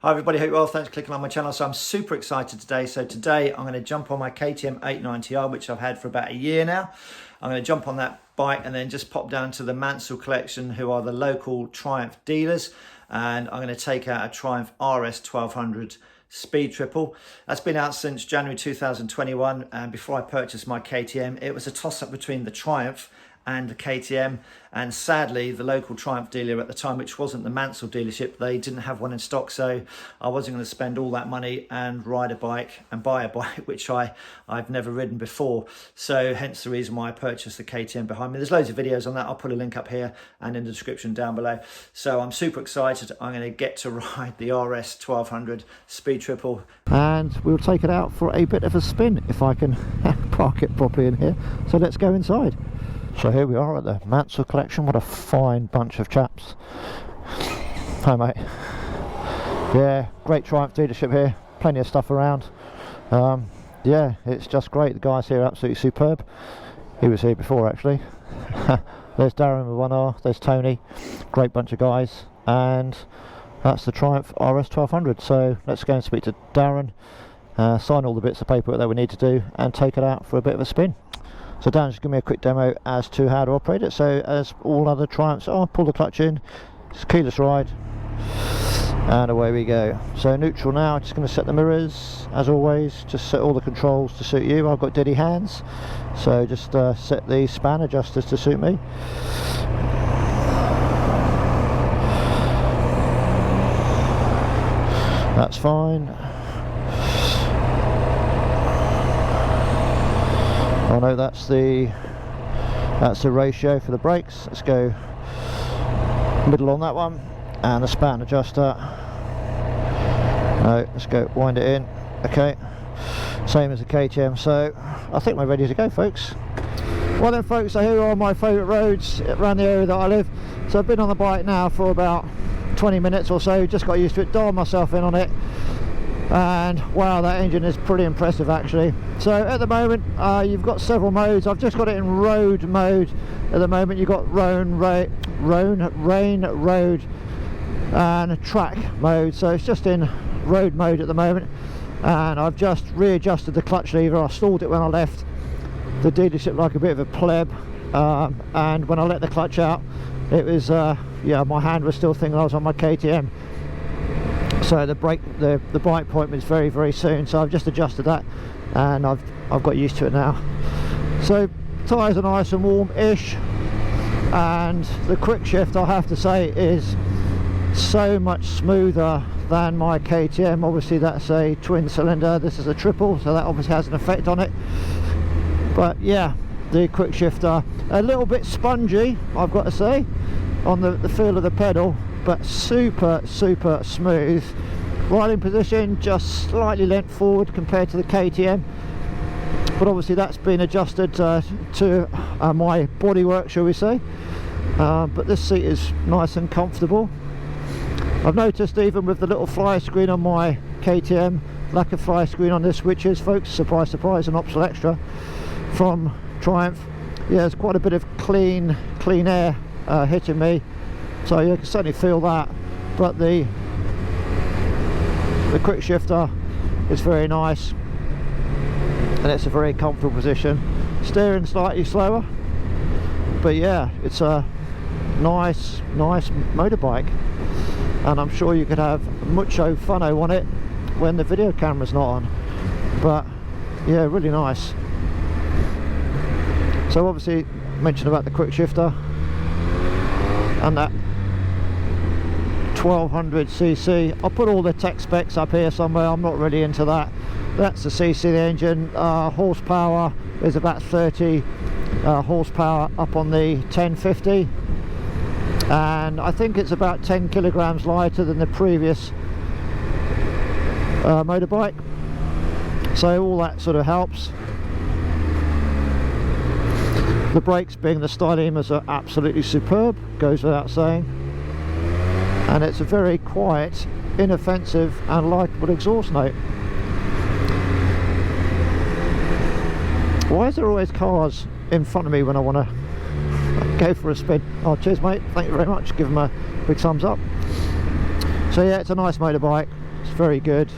Hi everybody, hope you're well. Thanks for clicking on my channel. So I'm super excited today. So today I'm going to jump on my KTM 890R, which I've had for about a year now. I'm going to jump on that bike and then just pop down to the Mansell Collection, who are the local Triumph dealers. And I'm going to take out a Triumph RS1200 Speed Triple. That's been out since January 2021. And before I purchased my KTM, it was a toss-up between the Triumph and the KTM, and sadly the local Triumph dealer at the time, which wasn't the Mansell dealership, they didn't have one in stock, so I wasn't going to spend all that money and ride a bike and buy a bike which I've never ridden before. So hence the reason why I purchased the KTM behind me. There's loads of videos on that. I'll put a link up here and in the description down below. So I'm super excited. I'm going to get to ride the RS1200 Speed Triple, and we'll take it out for a bit of a spin if I can park it properly in here. So let's go inside. So here we are at the Mansell Collection. What a fine bunch of chaps. Hi mate. Yeah, great Triumph dealership here. Plenty of stuff around. Yeah, it's just great. The guys here are absolutely superb. He was here before actually. There's Daren with one R, there's Tony. Great bunch of guys. And that's the Triumph RS1200. So let's go and speak to Daren, sign all the bits of paperwork that we need to do and take it out for a bit of a spin. So Dan, just give me a quick demo as to how to operate it. So as all other Triumphs are, pull the clutch in, it's keyless ride, and away we go. So neutral now, just going to set the mirrors, as always, just set all the controls to suit you. I've got diddy hands, so just set the span adjusters to suit me. That's fine. Oh no, that's the ratio for the brakes. Let's go middle on that one, and the span adjuster. No, let's go wind it in. Okay, same as the KTM. So I think we're ready to go, folks. Well then, folks, so here are my favourite roads around the area that I live. So I've been on the bike now for about 20 minutes or so. Just got used to it, dialed myself in on it. And wow, that engine is pretty impressive actually. So at the moment you've got several modes. I've just got it in road mode at the moment. You've got rain, road and track mode. So it's just in road mode at the moment, and I've just readjusted the clutch lever. I stalled it when I left the dealership like a bit of a pleb, and when I let the clutch out, it was yeah, my hand was still thinking I was on my KTM. So the bike point was very, very soon, so I've just adjusted that and I've got used to it now. So tyres are nice and warm-ish, and the quick shift, I have to say, is so much smoother than my KTM. Obviously that's a twin cylinder, this is a triple, so that obviously has an effect on it. But yeah, the quick shifter, a little bit spongy, I've got to say, on the feel of the pedal, but super smooth. Riding position just slightly leant forward compared to the KTM, but obviously that's been adjusted to my bodywork, shall we say. But this seat is nice and comfortable. I've noticed even with the little fly screen on my KTM, lack of fly screen on this, which is, folks, surprise surprise, an optional extra from Triumph. Yeah, there's quite a bit of clean air hitting me, so you can certainly feel that. But the quick shifter is very nice, and it's a very comfortable position. Steering slightly slower, but yeah, it's a nice motorbike, and I'm sure you could have mucho funno on it when the video camera's not on. But yeah, really nice. So obviously mentioned about the quick shifter and that 1200cc. I'll put all the tech specs up here somewhere. I'm not really into that. That's the cc of the engine. Horsepower is about 30 horsepower up on the 1050, and I think it's about 10 kilograms lighter than the previous motorbike, so all that sort of helps. The brakes, being the Stylemas, are absolutely superb, goes without saying, and it's a very quiet, inoffensive and likeable exhaust note. Why is there always cars in front of me when I want to go for a spin? Oh, cheers mate, thank you very much, give them a big thumbs up. So yeah, it's a nice motorbike. It's very good.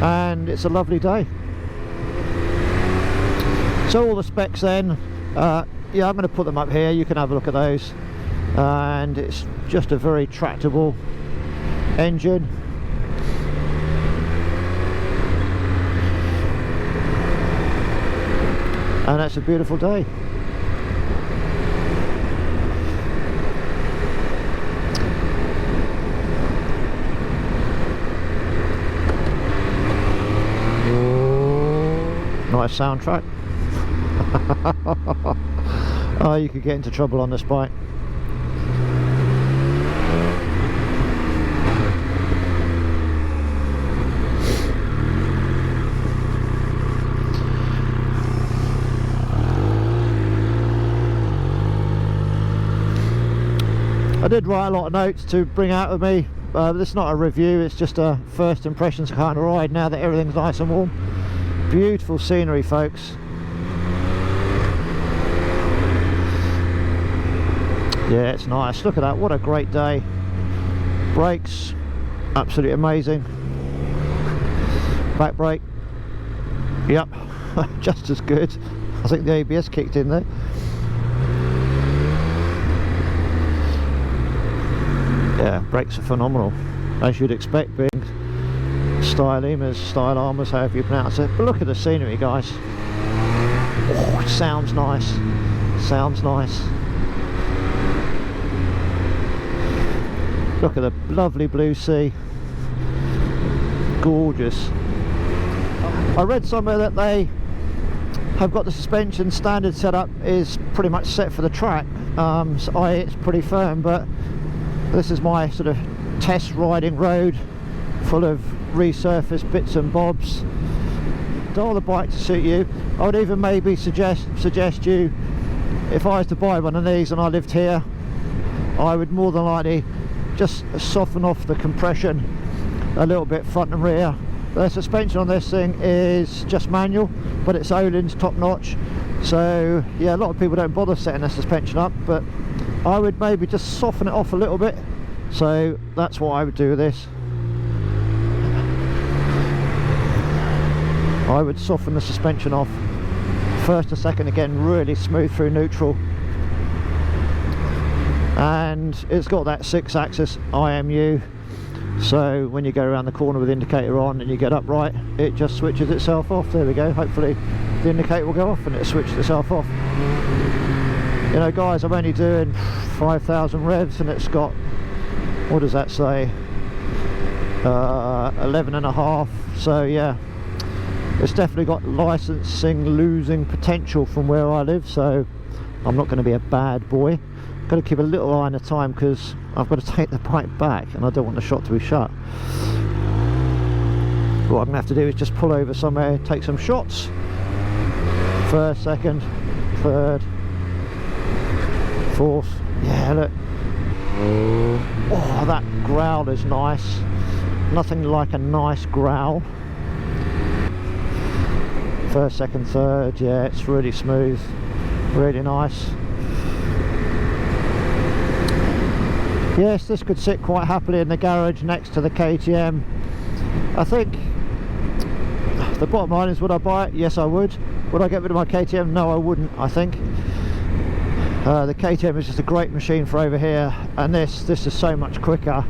And it's a lovely day. So all the specs then, yeah, I'm going to put them up here, you can have a look at those. And it's just a very tractable engine. And that's a beautiful day. Nice soundtrack. Oh, you could get into trouble on this bike. I did write a lot of notes to bring out with me. This is not a review, it's just a first impressions kind of ride now that everything's nice and warm. Beautiful scenery, folks. Yeah, it's nice. Look at that, what a great day. Brakes, absolutely amazing. Back brake, yep, just as good. I think the ABS kicked in there. Yeah, brakes are phenomenal, as you'd expect, being style armors, however you pronounce it. But look at the scenery, guys. Oh, it sounds nice. Sounds nice. Look at the lovely blue sea. Gorgeous. I read somewhere that they have got the suspension standard setup is pretty much set for the track. So it's pretty firm, but this is my sort of test riding road, full of resurfaced bits and bobs. Dial the bike to suit you. I would even maybe suggest you, if I was to buy one of these and I lived here, I would more than likely just soften off the compression a little bit front and rear. The suspension on this thing is just manual, but it's Öhlins top notch. So yeah, a lot of people don't bother setting their suspension up, but I would maybe just soften it off a little bit. So that's what I would do with this. I would soften the suspension off. First to second again, really smooth through neutral. And it's got that 6-axis IMU. So when you go around the corner with the indicator on and you get upright, it just switches itself off. There we go. Hopefully the indicator will go off and it switches itself off. You know, guys, I'm only doing 5,000 revs and it's got, what does that say, 11.5. So yeah, it's definitely got licensing losing potential from where I live, so I'm not going to be a bad boy. Got to keep a little eye on the time because I've got to take the bike back and I don't want the shot to be shut. What I'm going to have to do is just pull over somewhere, take some shots. First, second, third, fourth. Yeah, look. Oh, that growl is nice. Nothing like a nice growl. First, second, third. Yeah, it's really smooth, really nice. Yes, this could sit quite happily in the garage next to the KTM. I think the bottom line is, would I buy it? Yes, I would. Would I get rid of my KTM? No, I wouldn't, I think. The KTM is just a great machine for over here, and this is so much quicker.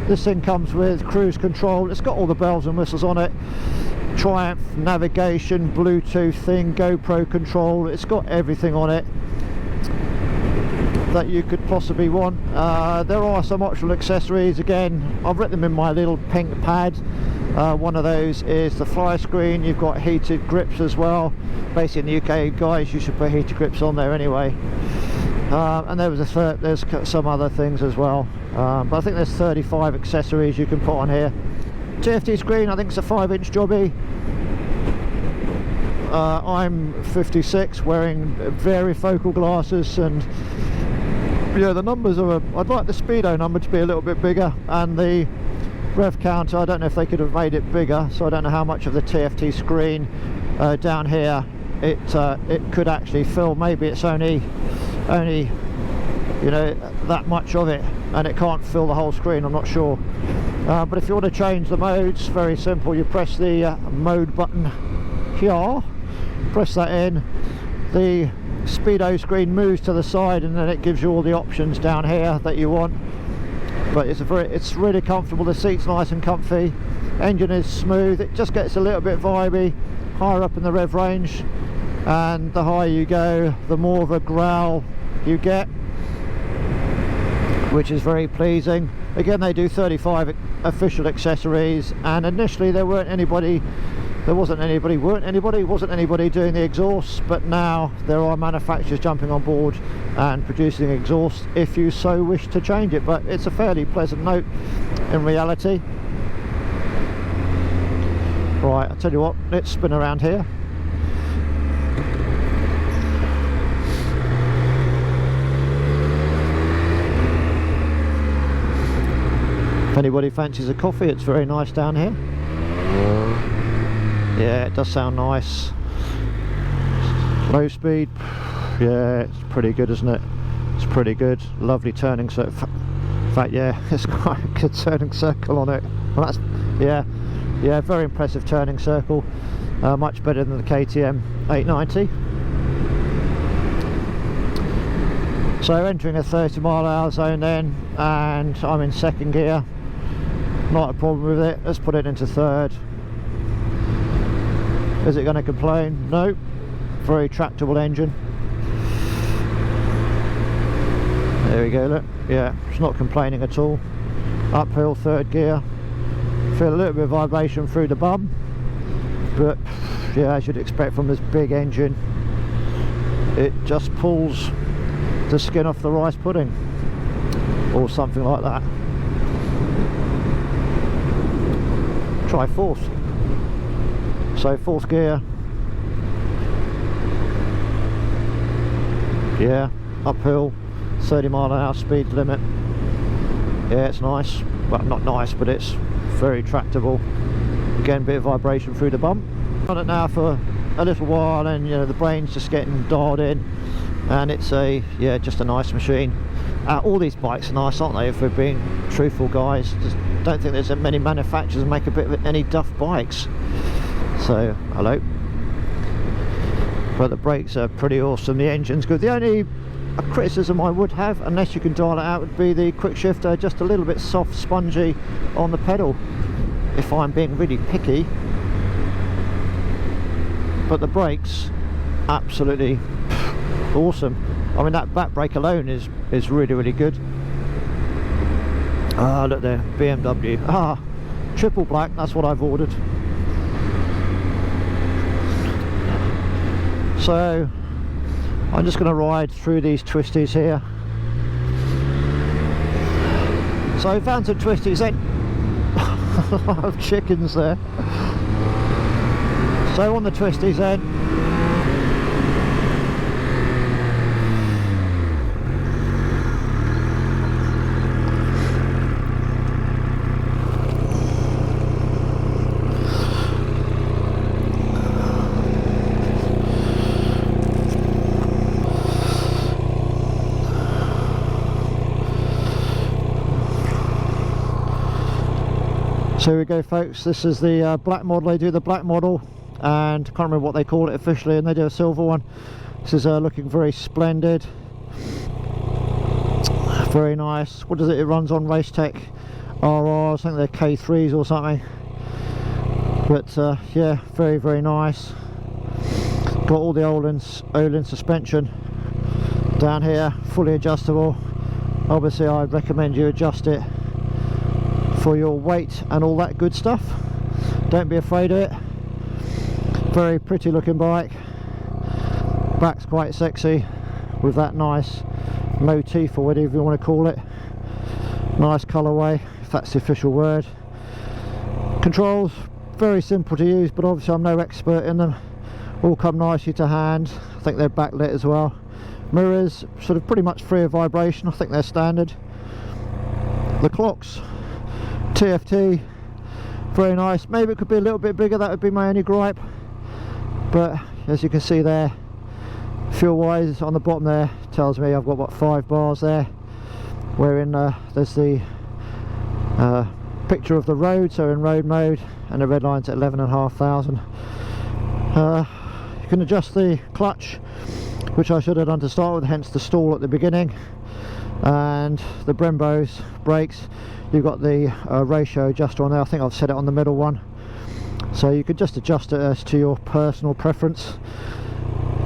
This thing comes with cruise control. It's got all the bells and whistles on it. Triumph navigation, Bluetooth thing, GoPro control. It's got everything on it that you could possibly want. There are some optional accessories. Again, I've written them in my little pink pad. One of those is the fly screen. You've got heated grips as well. Basically in the UK, guys, you should put heated grips on there anyway. And there's some other things as well, but I think there's 35 accessories you can put on here. TFT screen, I think it's a 5-inch jobby. I'm 56, wearing varifocal glasses, and yeah, the numbers are, I'd like the speedo number to be a little bit bigger, and the rev counter, I don't know if they could have made it bigger, so I don't know how much of the TFT screen down here it could actually fill. Maybe it's only you know, that much of it, and it can't fill the whole screen, I'm not sure. But if you want to change the modes, very simple. You press the mode button here, press that in, the speedo screen moves to the side, and then it gives you all the options down here that you want. But it's really comfortable. The seat's nice and comfy, engine is smooth, it just gets a little bit vibey higher up in the rev range, and the higher you go, the more of a growl you get, which is very pleasing. Again, they do 35 official accessories, and initially wasn't anybody doing the exhaust, but now there are manufacturers jumping on board and producing exhaust if you so wish to change it. But it's a fairly pleasant note in reality. Right, I'll tell you what, let's spin around here. If anybody fancies a coffee, it's very nice down here. Yeah, it does sound nice. Low speed, yeah, it's pretty good, isn't it? It's pretty good. Lovely turning circle. In fact, yeah, it's quite a good turning circle on it. Well, that's, yeah, very impressive turning circle. Much better than the KTM 890. So entering a 30-mile-an-hour zone then, and I'm in second gear. Not a problem with it. Let's put it into third. Is it going to complain? No. Very tractable engine. There we go, look. Yeah, it's not complaining at all. Uphill, third gear. Feel a little bit of vibration through the bum, but yeah, as you'd expect from this big engine, it just pulls the skin off the rice pudding, or something like that. Try fourth. So fourth gear, yeah, uphill, 30-mile-an-hour speed limit. Yeah, it's nice. Well, not nice, but it's very tractable. Again, bit of vibration through the bump. On it now for a little while, and you know, the brain's just getting dialed in, and it's just a nice machine. All these bikes are nice, aren't they, if we're being truthful, guys? Just don't think there's many manufacturers that make a bit of any duff bikes. So, hello. But the brakes are pretty awesome, the engine's good. The only criticism I would have, unless you can dial it out, would be the quick shifter, just a little bit soft, spongy on the pedal, if I'm being really picky. But the brakes, absolutely awesome. I mean, that back brake alone is really good. Ah, look there, BMW. Ah, triple black, that's what I've ordered. So I'm just going to ride through these twisties here. So I found some twisties then. A lot of chickens there. So on the twisties then, so here we go, folks. This is the black model. They do the black model, and I can't remember what they call it officially, and they do a silver one. This is looking very splendid, very nice. What is it? It runs on Racetech RRs, I think they're K3s or something. But yeah, very nice. Got all the Olin suspension down here, fully adjustable. Obviously I'd recommend you adjust it for your weight and all that good stuff. Don't be afraid of it. Very pretty looking bike. Back's quite sexy with that nice motif, or whatever you want to call it. Nice colourway, if that's the official word. Controls, very simple to use, but obviously I'm no expert in them. All come nicely to hand. I think they're backlit as well. Mirrors, sort of pretty much free of vibration. I think they're standard. The clocks, TFT, very nice. Maybe it could be a little bit bigger, that would be my only gripe. But as you can see there, Fuel wise on the bottom there tells me I've got what, 5 bars there, wherein there's the picture of the road, so in road mode, and the red line's at 11,500. You can adjust the clutch, which I should have done to start with, hence the stall at the beginning, and the Brembo's brakes, you've got the ratio adjuster on there. I think I've set it on the middle one, so you could just adjust it as to your personal preference.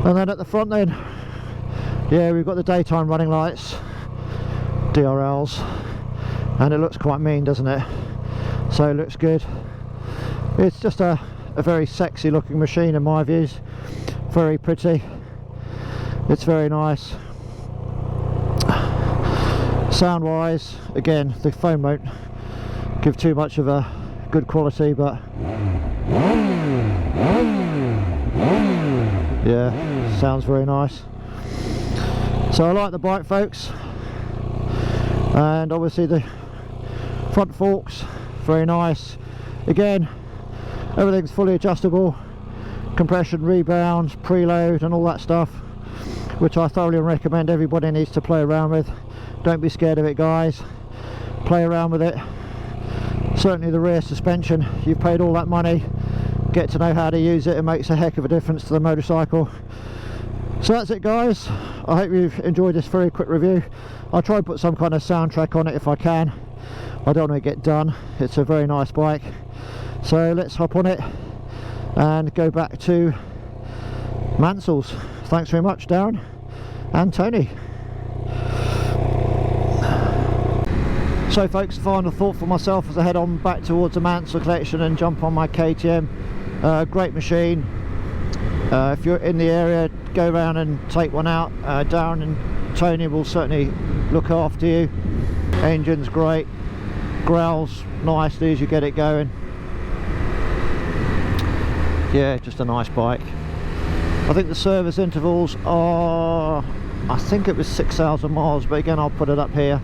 And then at the front then, yeah, we've got the daytime running lights, DRLs, and it looks quite mean, doesn't it? So it looks good. It's just a very sexy looking machine in my views, very pretty, it's very nice. Sound wise, again, the phone won't give too much of a good quality, but yeah, sounds very nice. So I like the bike, folks, and obviously the front forks, very nice. Again, everything's fully adjustable, compression, rebound, preload and all that stuff, which I thoroughly recommend everybody needs to play around with. Don't be scared of it, guys, play around with it. Certainly the rear suspension, you've paid all that money, get to know how to use it. It makes a heck of a difference to the motorcycle. So that's it, guys. I hope you've enjoyed this very quick review. I'll try and put some kind of soundtrack on it if I can. I don't want to get done. It's a very nice bike, so let's hop on it and go back to Mansell's. Thanks very much, Darren and Tony. So folks, final thought for myself as I head on back towards the Mansell Collection and jump on my KTM. Great machine. If you're in the area, go around and take one out. Daren and Tony will certainly look after you. Engine's great, growls nicely as you get it going. Yeah, just a nice bike. I think the service intervals are, I think it was 6,000 miles, but again I'll put it up here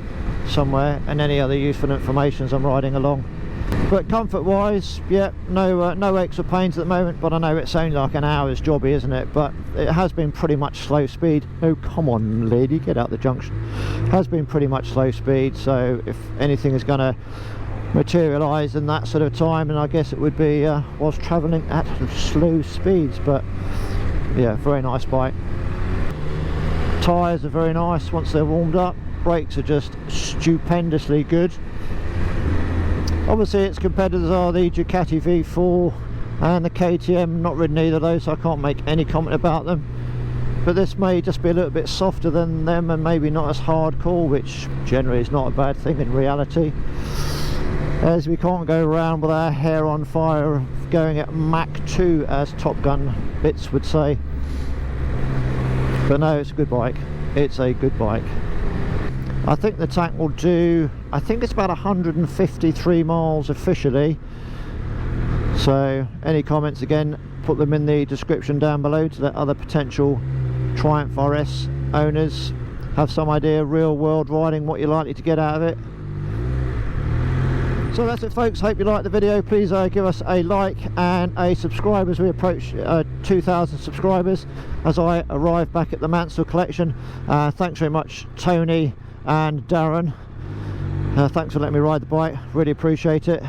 somewhere, and any other useful information as I'm riding along. But comfort wise, yeah, no aches or pains at the moment, but I know it's only like an hour's jobby, isn't it? But it has been pretty much slow speed. Oh, come on lady, get out the junction. Has been pretty much slow speed, so if anything is going to materialise in that sort of time, and I guess it would be whilst travelling at slow speeds. But yeah, very nice bike. Tyres are very nice once they're warmed up. Brakes are just stupendously good. Obviously its competitors are the Ducati V4 and the KTM. Not ridden either of those, so I can't make any comment about them, but this may just be a little bit softer than them and maybe not as hardcore, which generally is not a bad thing in reality, as we can't go around with our hair on fire going at Mach 2 as Top Gun bits would say. But no, it's a good bike, it's a good bike. I think the tank will do, I think it's about 153 miles officially. So any comments, again, put them in the description down below to let other potential Triumph RS owners have some idea, real world riding, what you're likely to get out of it. So that's it, folks. Hope you liked the video. Please give us a like and a subscribe as we approach 2,000 subscribers as I arrive back at the Mansell Collection. Thanks very much, Tony and Daren. Thanks for letting me ride the bike, really appreciate it.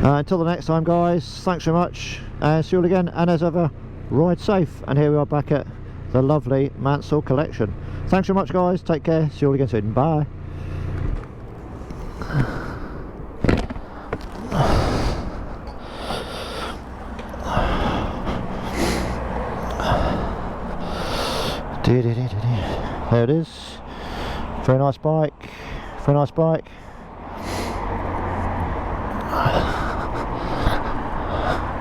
Until the next time, guys, thanks very much, and see you all again, and as ever, ride safe. And here we are back at the lovely Mansell Collection. Thanks very much, guys, take care, see you all again soon, bye. There it is. Very nice bike, very nice bike.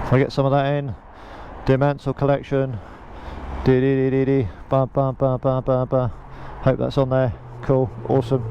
If I get some of that in, the Mansell Collection, ba ba ba ba ba ba. Hope that's on there. Cool, awesome.